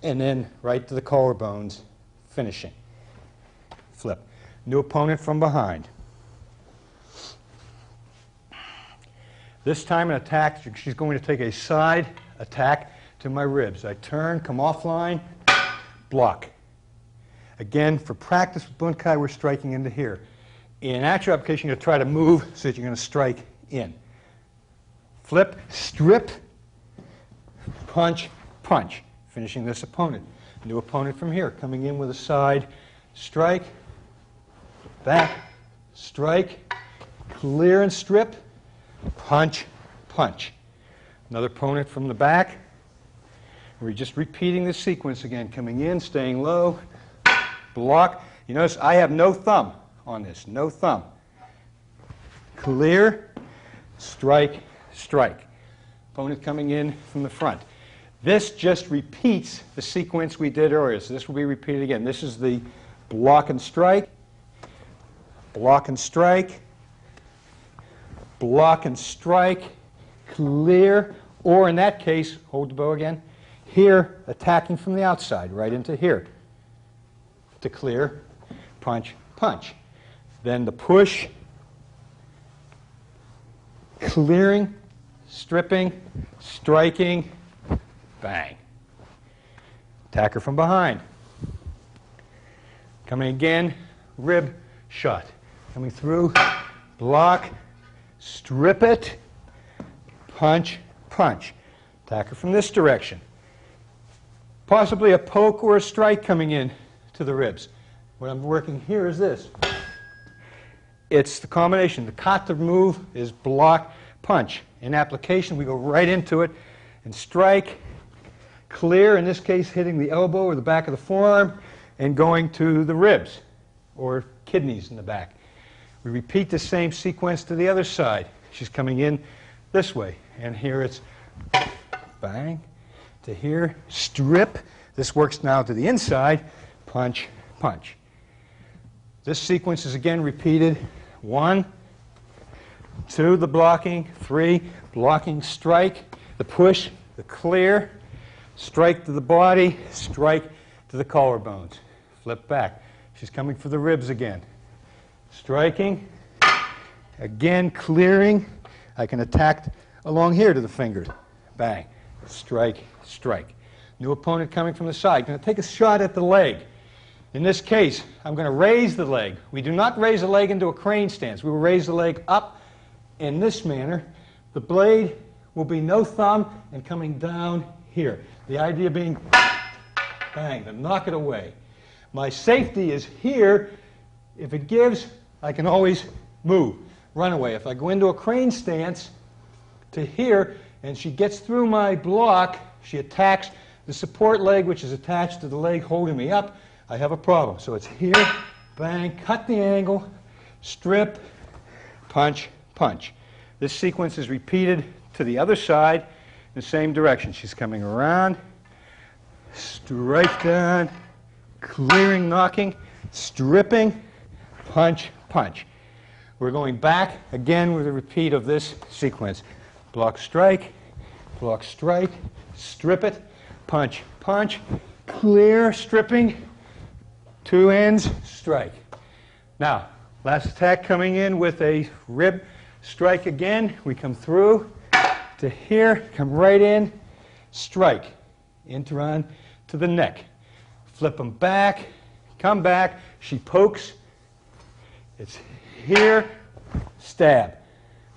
and then right to the collarbones, finishing. Flip. New opponent from behind. This time an attack, she's going to take a side attack to my ribs. I turn, come offline, block. Again, for practice with bunkai, we're striking into here. In actual application, you're going to try to move so that you're going to strike in. Flip, strip, punch, punch, finishing this opponent. New opponent from here, coming in with a side strike, back, strike, clear and strip, punch, punch. Another opponent from the back. We're just repeating this sequence again, coming in, staying low, block. You notice I have no thumb on this, no thumb. Clear, strike, strike. Opponent coming in from the front. This just repeats the sequence we did earlier, so this will be repeated again. This is the block and strike, block and strike, block and strike, clear, or in that case, hold the bow again, here, attacking from the outside, right into here, to clear, punch, punch. Then the push, clearing, stripping, striking, bang. Attacker from behind. Coming again, rib shot. Coming through, block, strip it, punch, punch. Attacker from this direction. Possibly a poke or a strike coming in to the ribs. What I'm working here is this. It's the combination. The kata move is block, punch. In application, we go right into it and strike, clear, in this case hitting the elbow or the back of the forearm, and going to the ribs or kidneys in the back. We repeat the same sequence to the other side. She's coming in this way, and here it's bang to here, strip. This works now to the inside, punch, punch. This sequence is again repeated. 1, 2, the blocking, 3, blocking, strike, the push, the clear, strike to the body, strike to the collarbones. Flip back. She's coming for the ribs again. Striking, again clearing. I can attack along here to the fingers. Bang. Strike, strike. New opponent coming from the side. Going to take a shot at the leg. In this case, I'm going to raise the leg. We do not raise the leg into a crane stance. We will raise the leg up in this manner. The blade will be no thumb and coming down here. The idea being, bang, to knock it away. My safety is here. If it gives, I can always move, run away. If I go into a crane stance to here and she gets through my block, she attacks the support leg, which is attached to the leg holding me up, I have a problem. So it's here, bang, cut the angle, strip, punch, punch. This sequence is repeated to the other side in the same direction. She's coming around, strike down, clearing, knocking, stripping, punch, punch. We're going back again with a repeat of this sequence. Block, strike, strip it, punch, punch, clear, stripping, two ends, strike. Now, last attack coming in with a rib strike again. We come through to here, come right in, strike, interrun to the neck. Flip them back, come back, she pokes, it's here, stab.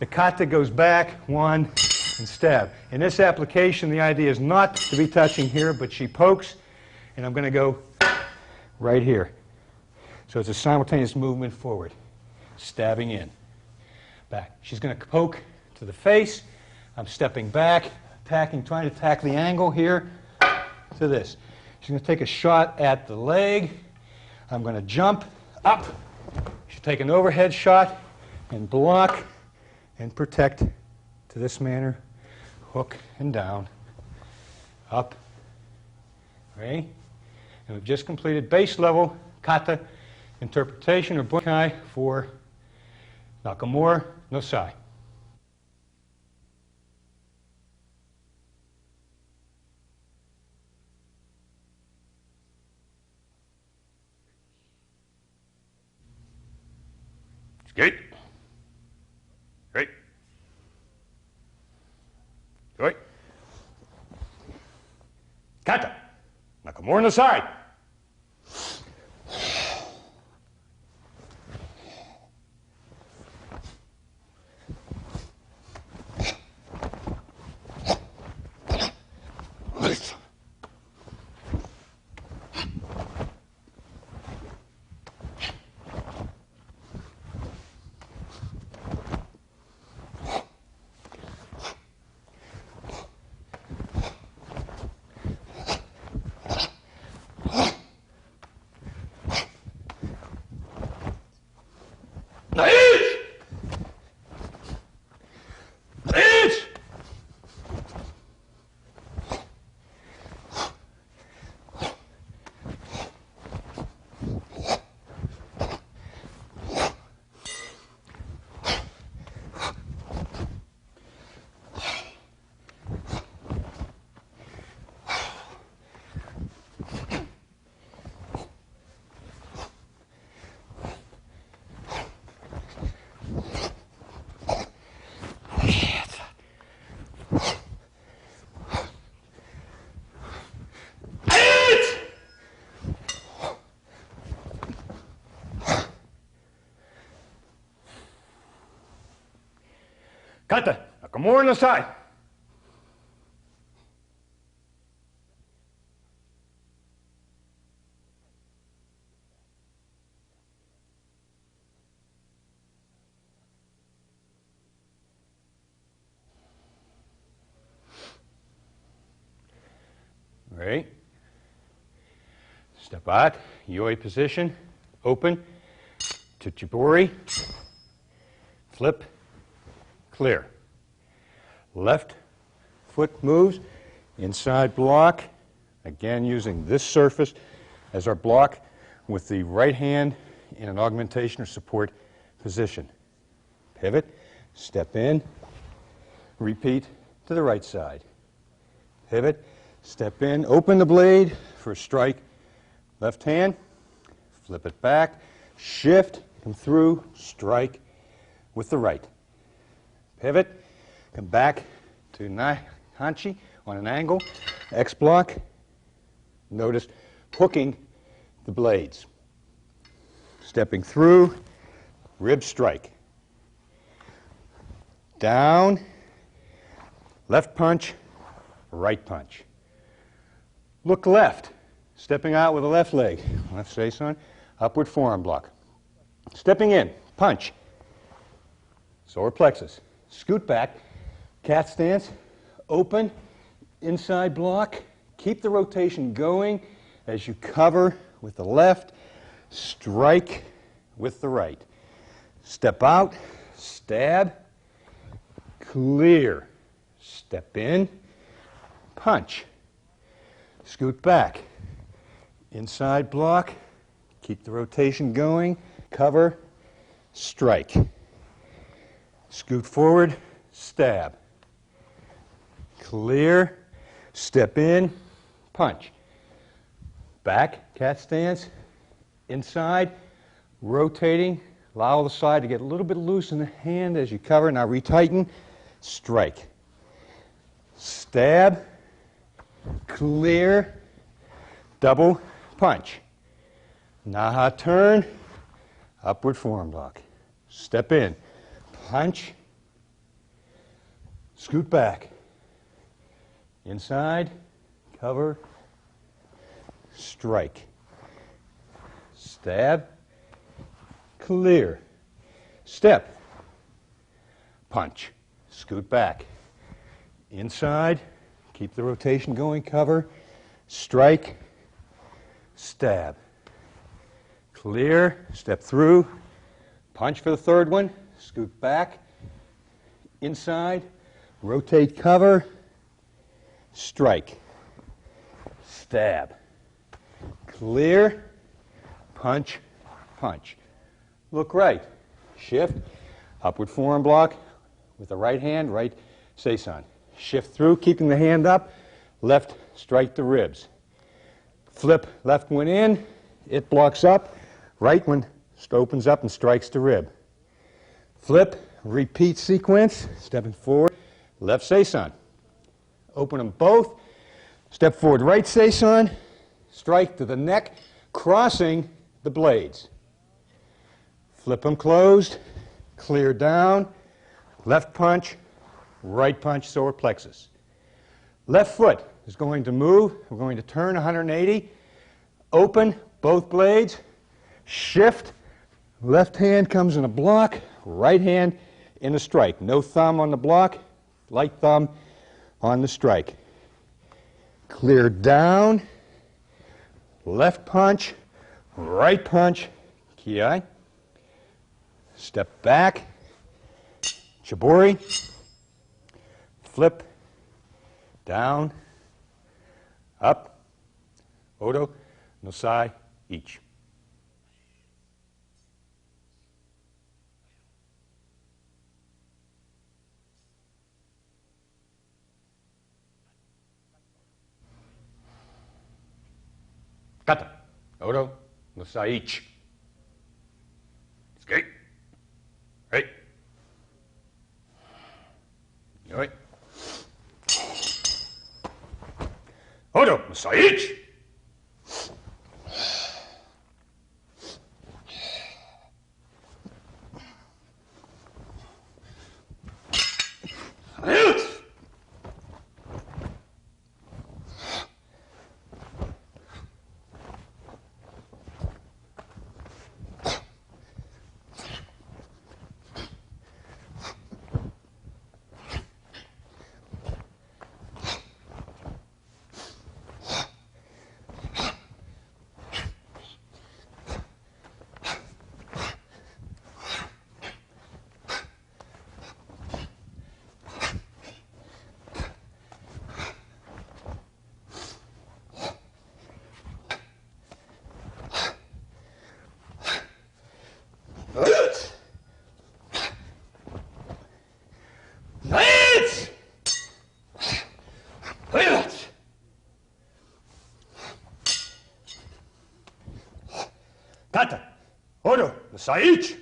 The kata goes back, 1, and stab. In this application, the idea is not to be touching here, but she pokes, and I'm going to go right here. So it's a simultaneous movement forward, stabbing in, back. She's going to poke to the face. I'm stepping back, attacking, trying to attack the angle here to this. She's going to take a shot at the leg. I'm going to jump up. She'll take an overhead shot and block and protect to this manner. Hook and down, up, ready? And we've just completed base level kata interpretation or bunkai for Nakamura no Sai. Skate. Right. Right. Kata. Nakamura no Sai. Kata, Nakamura on the side. Ready? Step out, Yoi position, open, to Chibori, flip, clear. Left foot moves, inside block, again using this surface as our block with the right hand in an augmentation or support position. Pivot, step in, repeat to the right side. Pivot, step in, open the blade for a strike, left hand, flip it back, shift, come through, strike with the right. Pivot, come back to Hanchi on an angle, X block, notice hooking the blades. Stepping through, rib strike. Down, left punch, right punch. Look left, stepping out with the left leg. Left seison, upward forearm block. Stepping in, punch. Solar plexus. Scoot back, cat stance, open, inside block. Keep the rotation going as you cover with the left, strike with the right. Step out, stab, clear. Step in, punch. Scoot back, inside block, keep the rotation going, cover, strike. Scoot forward, stab. Clear, step in, punch. Back, cat stance, inside, rotating, allow the side to get a little bit loose in the hand as you cover. Now retighten, strike. Stab, clear, double punch. Naha turn, upward forearm block. Step in, punch, scoot back. Inside, cover, strike. Stab, clear. Step, punch, scoot back. Inside, keep the rotation going, cover, strike, stab. Clear, step through, punch for the third one, scoot back, inside, rotate, cover, strike, stab. Clear, punch, punch. Look right, shift, upward forearm block with the right hand, right seison. Shift through, keeping the hand up, left strike the ribs. Flip left one in, it blocks up, right one opens up and strikes the rib. Flip, repeat sequence, stepping forward, left seison. Open them both, step forward, right seison, strike to the neck, crossing the blades. Flip them closed, clear down, left punch, right punch, solar plexus. Left foot is going to move. We're going to turn 180. Open both blades. Shift. Left hand comes in a block. Right hand in a strike. No thumb on the block. Light thumb on the strike. Clear down. Left punch. Right punch. Kyan. Step back. Chibori. Flip, down, up, Odo, Nosai, each. Kata, Odo, Nosai, each. Skate. Right. Right. Odo, Masaic! Kata, Oro, Saichi.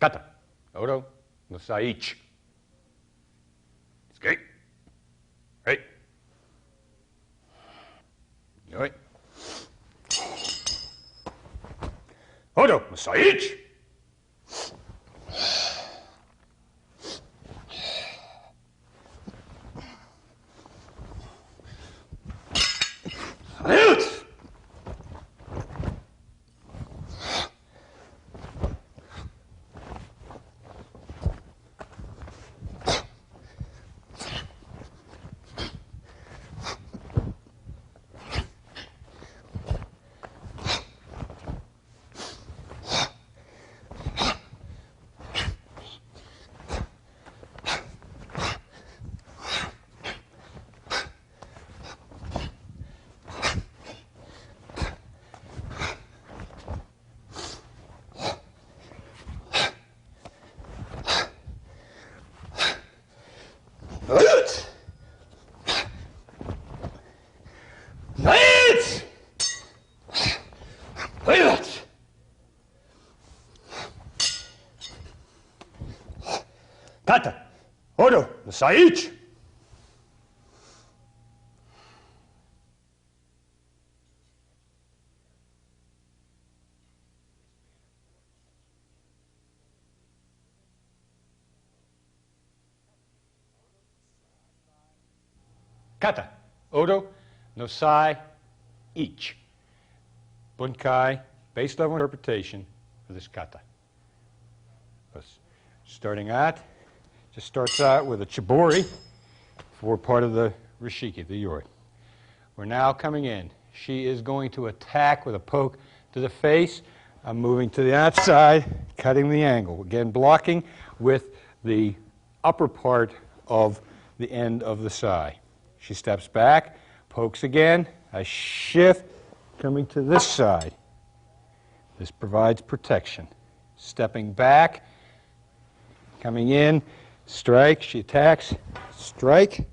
Kata, Oro, Saichi. Okay. Right. Right. Oro, Saichi. Salute! Salute! Salute! Salute! Kata, Oro, Saichi. Kata, Odo, Nosai, each. Bunkai, base level interpretation, for this kata. Starting out, just starts out with a chibori for part of the rishiki, the yori. We're now coming in. She is going to attack with a poke to the face. I'm moving to the outside, cutting the angle. Again, blocking with the upper part of the end of the sai. She steps back, pokes again. I shift, coming to this side. This provides protection. Stepping back, coming in, strike. She attacks, strike,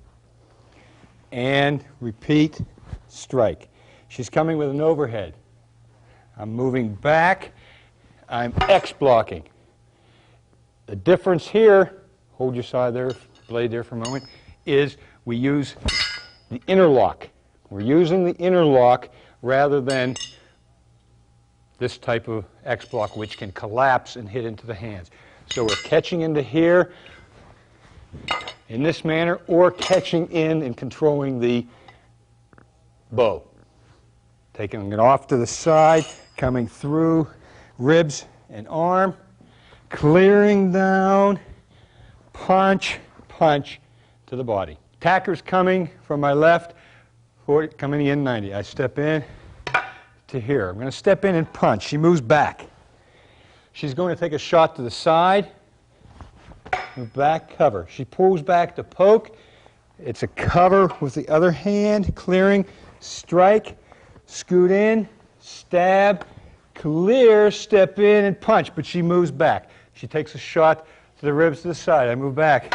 and repeat, strike. She's coming with an overhead. I'm moving back. I'm X blocking. The difference here, hold your side there, blade there for a moment, is we use the interlock. We're using the interlock rather than this type of X block, which can collapse and hit into the hands. So we're catching into here in this manner, or catching in and controlling the bow. Taking it off to the side, coming through ribs and arm, clearing down, punch, punch to the body. Attacker's coming from my left, coming in 90. I step in to here. I'm going to step in and punch. She moves back. She's going to take a shot to the side, move back, cover. She pulls back to poke. It's a cover with the other hand, clearing, strike, scoot in, stab, clear, step in, and punch. But she moves back. She takes a shot to the ribs to the side. I move back.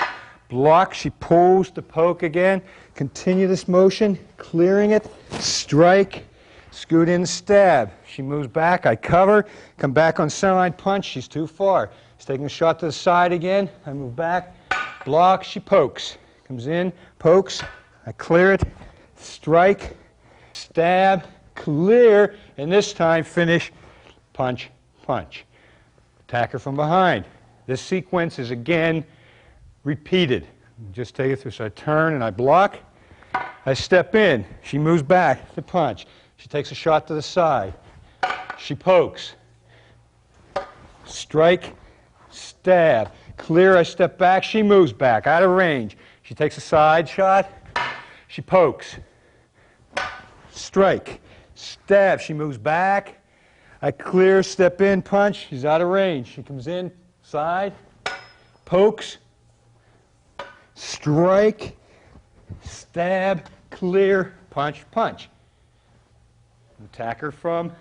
Block. She pulls to poke again. Continue this motion, clearing it, strike, scoot in, stab. She moves back. I cover, come back on centerline punch. She's too far. She's taking a shot to the side again. I move back. Block. She pokes. Comes in, pokes. I clear it, strike, stab, clear, and this time finish, punch, punch. Attacker from behind. This sequence is again repeated. Just take it through. So I turn and I block. I step in. She moves back to punch. She takes a shot to the side. She pokes. Strike, stab. Clear, I step back. She moves back, out of range. She takes a side shot. She pokes. Strike, stab. She moves back. I clear, step in, punch. She's out of range. She comes in, side, pokes, strike, stab, clear, punch, punch. Attacker from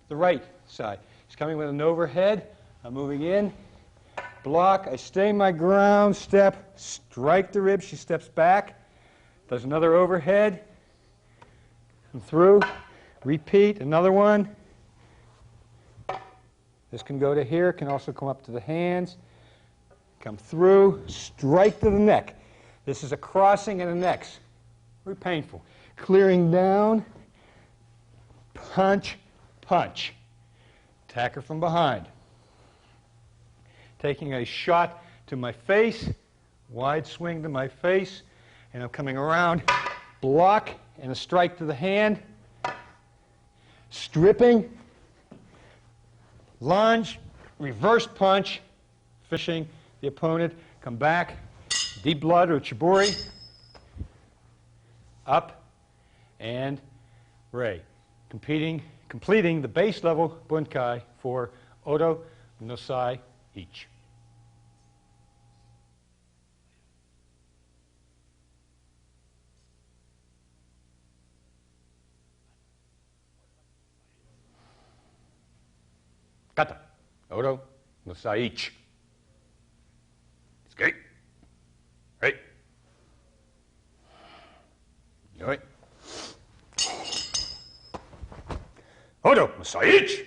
the right side. She's coming with an overhead. I'm moving in. Block. I stay my ground. Step. Strike the rib. She steps back. Does another overhead. Come through. Repeat. Another one. This can go to here. Can also come up to the hands. Come through. Strike to the neck. This is a crossing and a neck. Very painful. Clearing down. Punch, punch. Attacker from behind. Taking a shot to my face, wide swing to my face, and I'm coming around, block, and a strike to the hand. Stripping, lunge, reverse punch, fishing the opponent, come back, deep blood or chibori, up, and rei. Completing the base level bunkai for Odo no Sai each. Kata, Odo no Sai each. Skate. Right. Right. Odo no Sai each.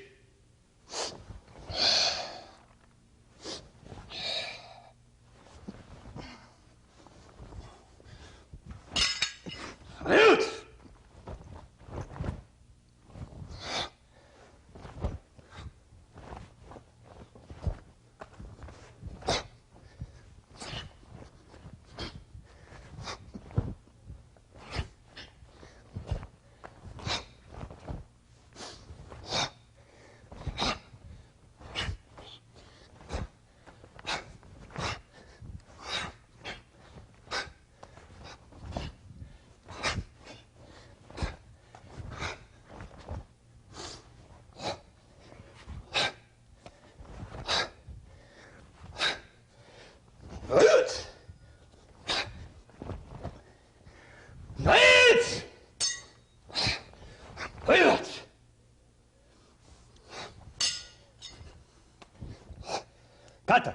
Kata,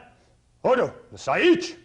Odo, Saich.